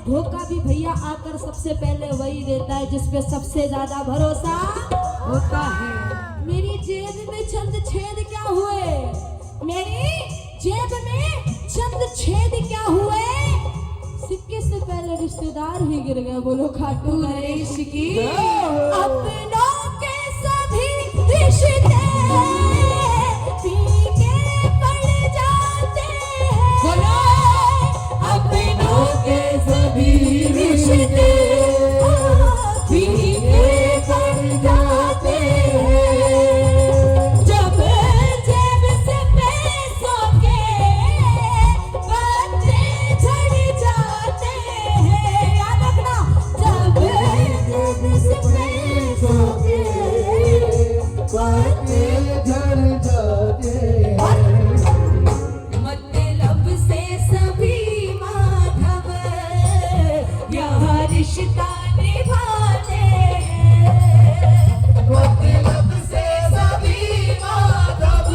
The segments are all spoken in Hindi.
धोखा भी भैया आकर सबसे पहले वही देता है जिसपे सबसे ज्यादा भरोसा होता है। मेरी जेब में चंद छेद क्या हुए, मेरी जेब में चंद छेद क्या हुए, सिक्के से पहले रिश्तेदार ही गिर गए। बोलो खाटू नरेश की। अपनों के सभी रिश्ते फीके पड़ जाते हैं। बोलो अपनों के सभी रिश्ते फीके पड़ जाते हैं। जब जेब से पैसों के पत्ते झड़ जाते हैं, याद रखना, जब जेब से पैसों के पत्ते झड़ जाते हैं। मतलब से सभी माधव यहाँ रिश्ता निभाते हैं। मतलब से सभी माधव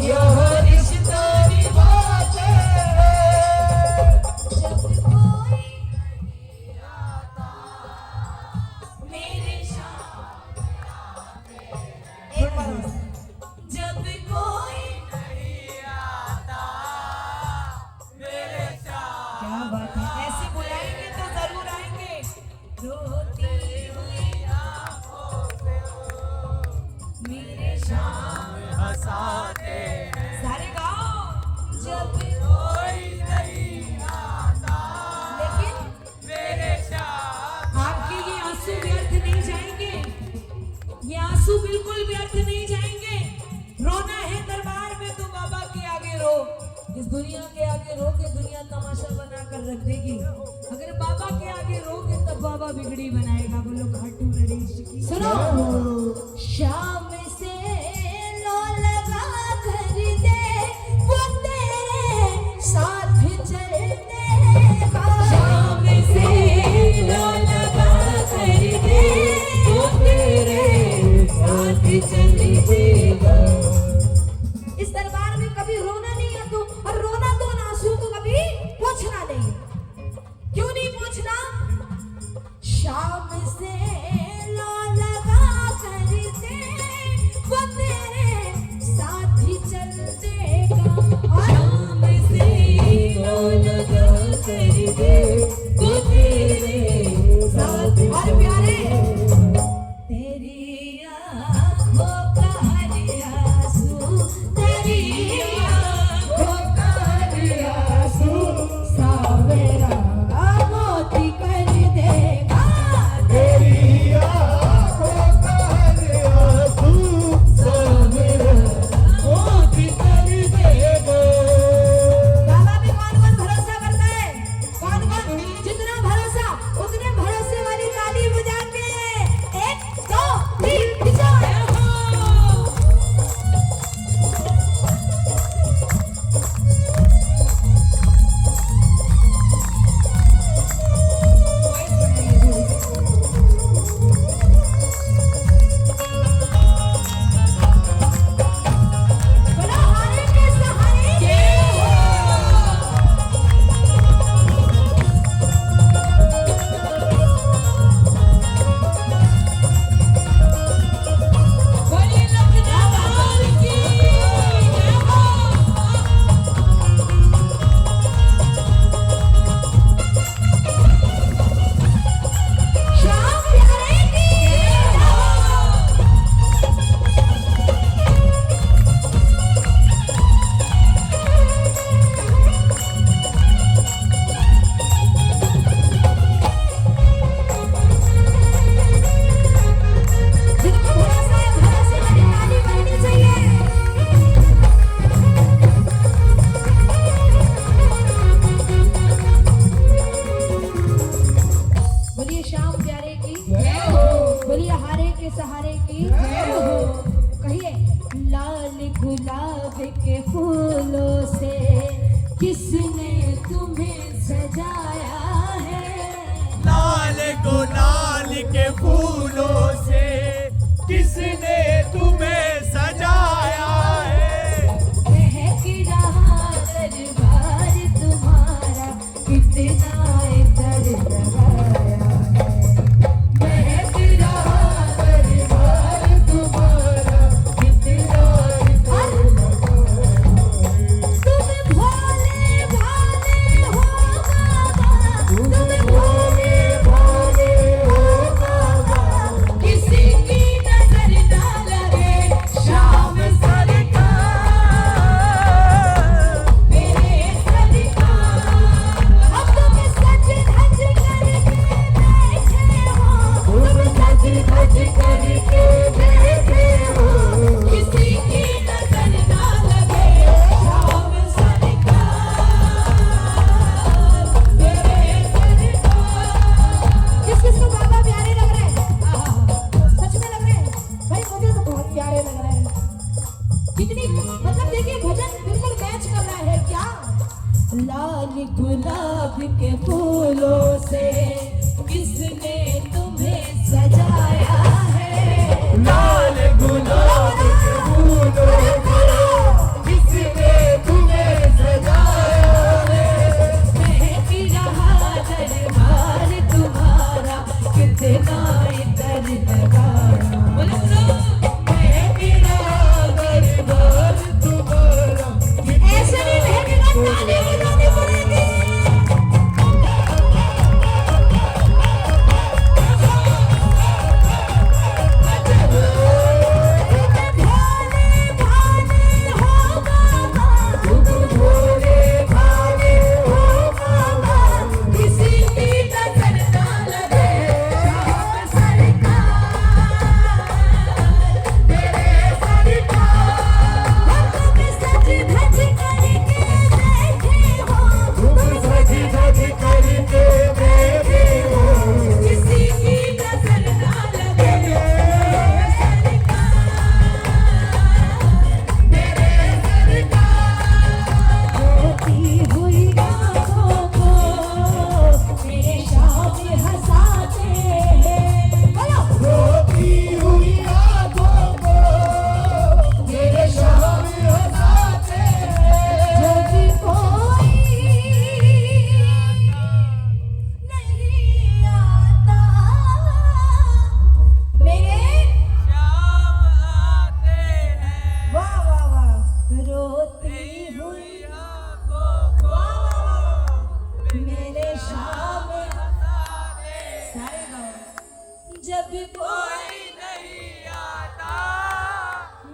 यहाँ रिश्ता निभाते हैं। जब कोई नहीं आता मेरे सामने, जब कोई नहीं आता मेरे साथ। क्या बात है, ऐसे बुलाएंगे तो जरूर आएंगे। रोती हुई आंखों से मेरे सामने हंसाते हैं। सारे गाओ। जब कोई नहीं आता लेकिन मेरे साथ। आपके ये आंसू व्यर्थ नहीं जाएंगे, ये आंसू बिल्कुल व्यर्थ नहीं जाएंगे। रोना है दरबार में तो बाबा के आगे रो। इस दुनिया के आगे रो के दुनिया तमाशा बना कर रख देगी, अगर बाबा के आगे रोगे तब बाबा बिगड़ी बनाएगा। बोलो खाटू नरेश की। सुनो, शाम से लो लगा कर दे वो तेरे साथ चलने का। शाम से लो लगा कर दे वो तेरे साथ चलेगा। इस दरबार में कभी रोना नहीं है तो, और रोना तो आंसू तो कभी पोंछना नहीं। क्यों नहीं पोंछना? शाम से लो लगा कर दे गुलाब के फूलों से किसने तुम्हें सजाया है? लाल गुलाल के फूलों से किसने तुम्हें सजाया है? महक रहा दरबार तुम्हारा, कितना इतर लगाया है। महक रहा दरबार तुम्हारा, कितना इतर लगाया है। तुम भोले भाले हो बाबा, तुम भोले भाले हो बाबा, किसी की नजर ना लगे शाम सरकार, मेरे सरकार। अब तुम सज धज करके बैठे हो, तुम सज धज करके बैठे हो, किसी की नजर ना लगे शाम सरकार, मेरे सरकार। किस किस को बाबा प्यारे लग रहे हैं? सच में लग रहे हैं भाई, मुझे तो बहुत प्यारे लग रहे हैं। कितनी मतलब देखिए भजन बिल्कुल मैच कर रहा है क्या? लाल गुलाब के फूलों से किसने तुम्हें सजाया है? लाल गुलाल के फूलों से किसने तुम्हें सजाया है? महक रहा दरबार तुम्हारा, कितना इतर लगाया। बोलो महक रहा दरबार तुम्हारा, ऐसे नहीं महकेगा, ताली बजानी पड़ेगी। जब कोई नहीं आता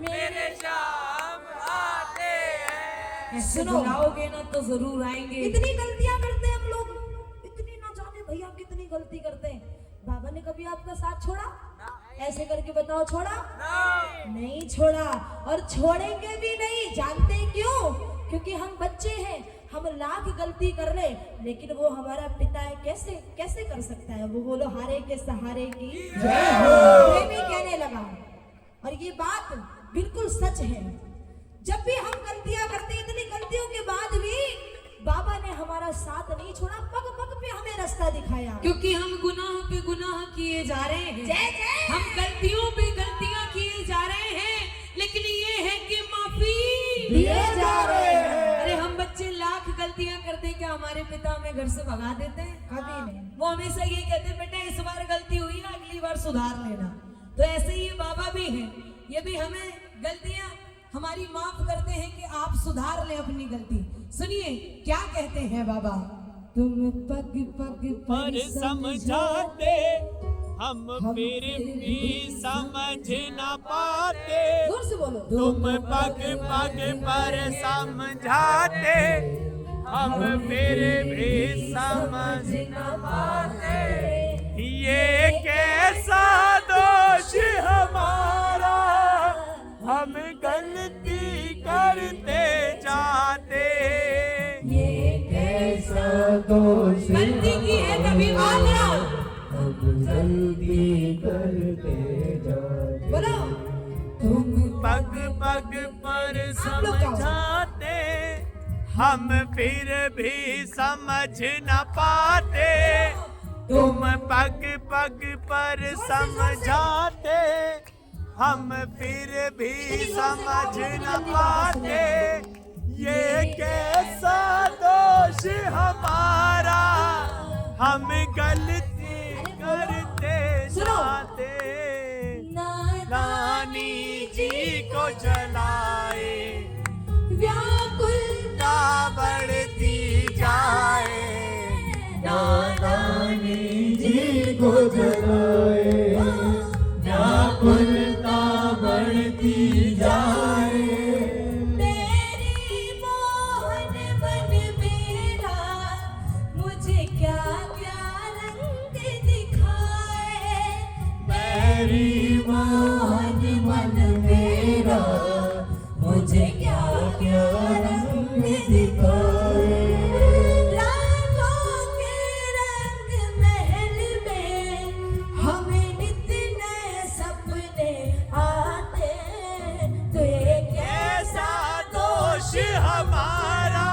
मेरे शाम आते हैं। ऐसे बुलाओगे ना तो जरूर आएंगे। इतनी गलतियां करते हैं हम लोग, इतनी ना जाने भैया कितनी गलती करते हैं। बाबा ने कभी आपका साथ छोड़ा? ऐसे करके बताओ, छोड़ा? नहीं छोड़ा, और छोड़ेंगे भी नहीं। जानते हैं क्यों? क्योंकि हम बच्चे हैं, हम लाख गलती कर ले, लेकिन वो हमारा पिता है, कैसे कैसे कर सकता है? वो बोलो हारे के सहारे की जय हो, प्रेमी कहने लगा। और ये बात बिल्कुल सच है। जब भी हम गलतियां करते हैं, इतनी गलतियों के बाद भी बाबा ने हमारा साथ नहीं छोड़ा, पग पग पे हमें रास्ता दिखाया। क्योंकि हम गुनाह पे गुनाह किए जा रहे हैं। जय जय। हम गलतियों पे गलतियां किए जा रहे हैं, लेकिन ये है कि माफी दिए जा रहे हैं। अरे हम बच्चे लाख गलतियां करते, क्या हमारे पिता हमें घर से भगा देते हैं? कभी नहीं। वो हमेशा ये कहते हैं, बेटा इस बार गलती हुई ना, अगली बार सुधार लेना। तो ऐसे ही बाबा भी हैं, ये भी हमें गलतियां हमारी माफ करते हैं कि आप सुधार ले अपनी गलती। सुनिए क्या कहते हैं बाबा। तुम पग पग पर समझाते हम फिर भी समझ ना पाते। जोर से बोलो। तुम पग पग पर समझाते हम फिर भी समझ ना पाते। ये कैसा दोष हमारा, हम गलती करते जाते। ये कैसा दोष गलती की है कभी वादा, गलती करते जाते। बोलो। तुम पग पग पर आप लोग गाओ। समझाते, हम फिर भी समझ न पाते। तुम पग पग पर समझाते, हम फिर भी समझ न पाते। ये कैसा दोष हमारा, हम गलती करते जाते। नानी जी को जलाए, व्याकुलता बढ़ती जाए। नानी जी को जलाए, व्याकुलता बढ़ती जाए। तेरी मोहन मन मेरा, मुझे क्या क्या रंग दिखाए। मेरी मोहन मन मेरा, मुझे क्या क्या रंग दिखाए। रातों के रंग महल में, हमें नित नए सपने आते। तो ये कैसा दोष हमारा,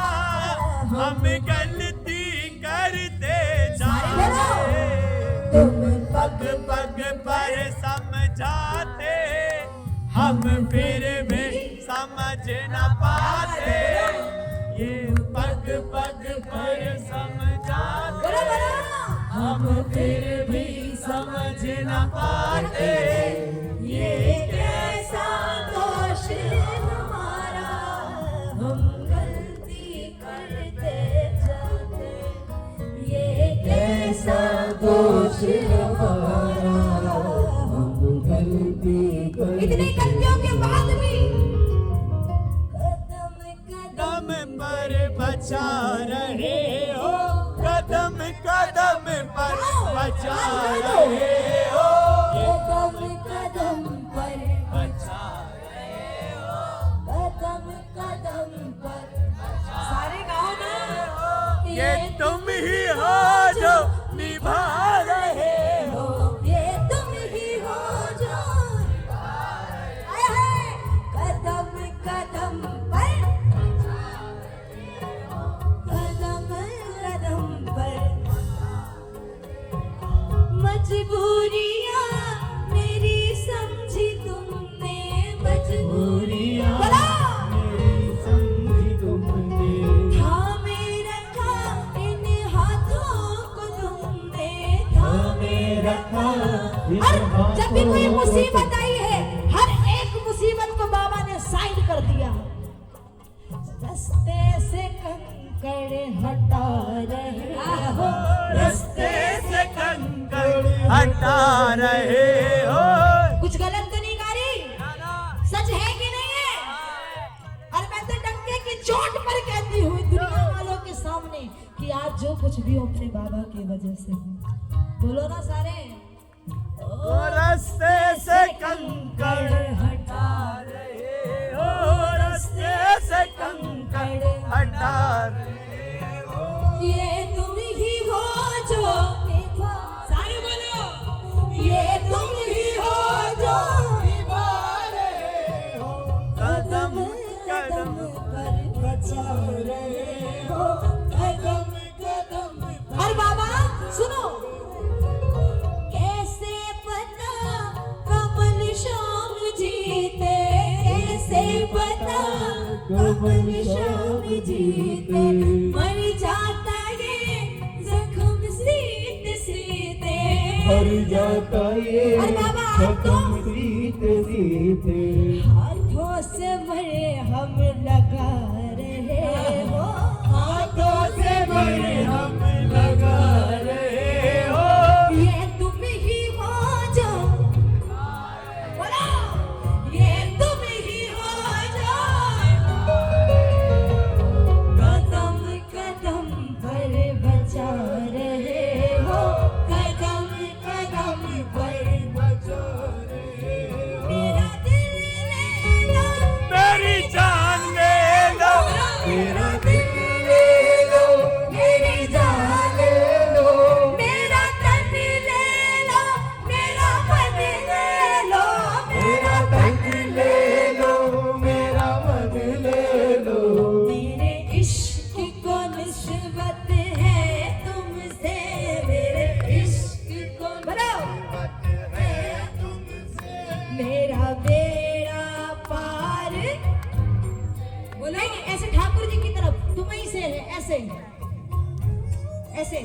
हम गलती करते जाते। तुम पग पग पर समझाते, हम फिर भी समझ न पाते। ये पग पग पर समझाते, हम फिर भी समझ न पाते। ये कैसा दोष हमारा, हम गलती करते जाते। ये कैसा दोष हमारा, हम गलती इतनी करते। गलतियों के बाद भी कदम कदम पर बचा रहे हो, कदम कदम पर बचा रहे हो। कदम कदम पर, बचा रहे हो, कदम कदम पर। सारे गाओ ना। ये तुम ही हो जो निभा रहे हो। ये तुम ही हो जो आए हैं। कदम कदम पर, कदम कदम पर। मजबूरियां मेरी समझी तुमने, मजबूरियां मेरी समझी तुमने। थामे रखा इन हाथों को तुमने, थामे रखा। और जब भी कोई मुसीबत आई है, हर एक मुसीबत को बाबा ने साइड कर दिया। रास्ते से कंकड़ हटा रहे हो, रास्ते से कंकड़ हटा रहे हो। कुछ गलत तो नहीं गा रही, सच है कि नहीं है? और मैं तो डंके की चोट पर कहती हूँ दुनिया वालों के सामने कि आज जो कुछ भी हो अपने बाबा की वजह से हो। बोलो ना सारे। ओ रास्ते से कंकड़ हटा रहे हो, रास्ते से कंकड़ हटा रहे हो। ये तुम ही हो जो निभा, सारे बोलो। ये तुम ही हो जो निभा रहे हो। कदम कदम पर बचा रहे हो, कदम कदम। और बाबा सुनो, कैसे पता कमल शाम जीते, कैसे पता कमल शाम जीते। मर जाता ये जख्म सीते सीते, मर जाता ये और बाबा जख्म सीते सीते। हाथों से मरे हम लगा रहे हो, हाथों से मरे हम लगा रहे हो। ये तुम ही हो जो, बोलो, ये तुम ही हो जो कदम कदम पर बचा रहे हो, कदम कदम पर बचा रहे बोलो। नहीं, ऐसे ठाकुर जी की तरफ तुम ही से है, ऐसे ऐसे।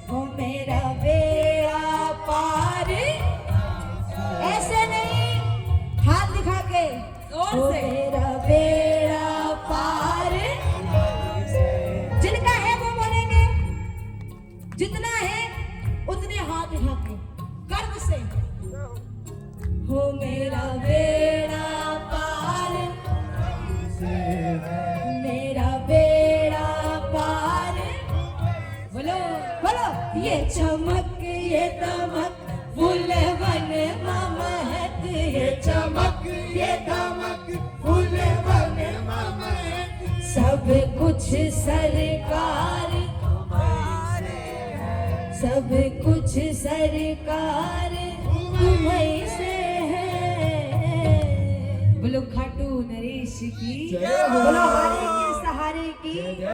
हो मेरा बेड़ा पार, ऐसे नहीं, हाथ दिखा के जोर हो से। मेरा बेड़ा पार। जिनका है वो बोलेंगे, जितना है उतने हाथ उठा के गर्व से। हो मेरा बेड़ा पार, मेरा बेड़ा पार। बोलो बोलो। ये चमक ये दमक फूल वन महक, ये चमक ये दमक फूल वन महक। सब कुछ सरकार, सब कुछ सरकार तुम्हीं से है। बोलो खाटू नरेश की जय हो। बोलो